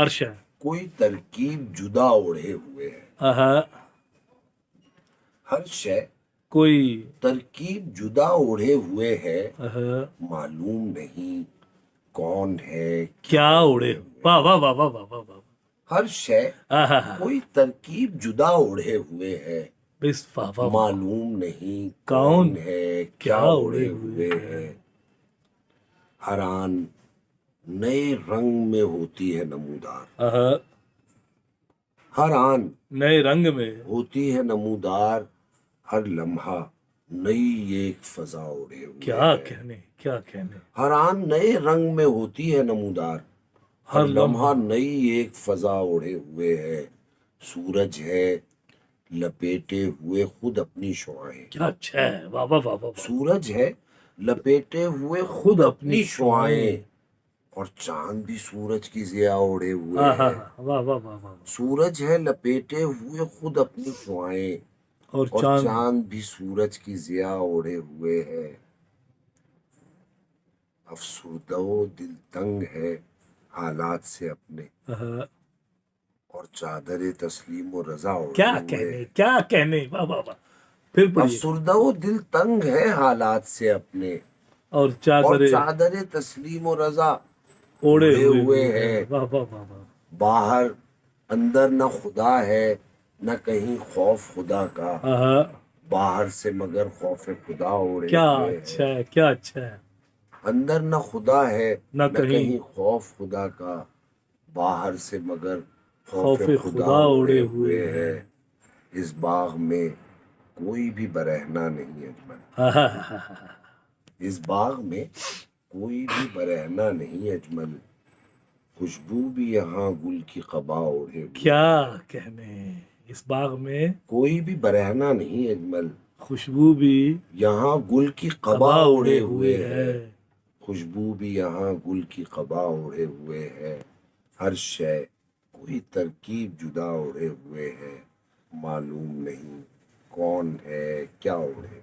ہر شے کوئی ترکیب جدا اوڑھے ہوئے ہے. ہر شے کوئی ترکیب جدا اوڑھے ہوئے ہے، معلوم نہیں کون ہے کیا اڑے. واہ واہ واہ واہ واہ واہ واہ. ہر شے کوئی ترکیب جدا اوڑھے ہوئے ہے، بس واہ واہ واہ. معلوم نہیں کون کون ہے کیا اوڑھے ہوئے ہے. ہر آن نئے رنگ میں ہوتی ہے نمودار. ہر آن نئے رنگ میں ہوتی ہے نمودار، ہر لمحہ نئی ایک فضا اوڑھے ہوئے کیا ہے. کہنے کیا کہنے. ہر آن نئے رنگ میں ہوتی ہے نمودار، ہر لمحہ نئی ایک فضا اوڑھے ہوئے ہے. سورج ہے لپیٹے ہوئے خود اپنی شعاعیں. کیا اچھا ہے. واہ واہ واہ واہ. سورج ہے لپیٹے ہوئے خود اپنی شعاعیں، اور چاند بھی سورج کی ضیاء اوڑھے ہوئے ہے. واہ واہ واہ واہ. سورج ہے لپیٹے ہوئے خود اپنی شعاعیں، اور چاند بھی سورج کی ضیاء اوڑھے ہوئے ہے. افسردہ و دل تنگ ہے حالات سے اپنے، اور چادر تسلیم و رضا اوڑھے کیا ہوئے کہنے ہے. کیا کہنے. واہ واہ واہ. پھر پڑھیے. افسردہ و دل تنگ ہے حالات سے اپنے، اور چادر تسلیم و رضا اوڑھے ہوئے ہے. واہ واہ واہ واہ. باہر اندر نہ خدا ہے نہ کہیں خوف خدا کا، باہر سے مگر خوف خدا اوڑھے کیا ہوئے اچھا ہے. ہے کیا اچھا ہے. اندر نہ خدا ہے نہ کہیں خوف خدا کا، باہر سے مگر خوف خدا اوڑھے اوڑھے ہوئے ہے. اس باغ میں کوئی بھی برہنہ نہیں اجمل. اس باغ میں کوئی بھی برہنہ نہیں اجمل، خوشبو بھی یہاں گل کی قبا اوڑھے ہوئے. کیا کہنے. اس باغ میں کوئی بھی برہنہ نہیں اجمل، خوشبو بھی یہاں گل کی قبا اوڑھے ہوئے ہے. خوشبو بھی یہاں گل کی قبا اوڑھے ہوئے ہے. ہر شے کوئی ترکیب جدا اوڑھے ہوئے ہے، معلوم نہیں کون ہے کیا اوڑھے.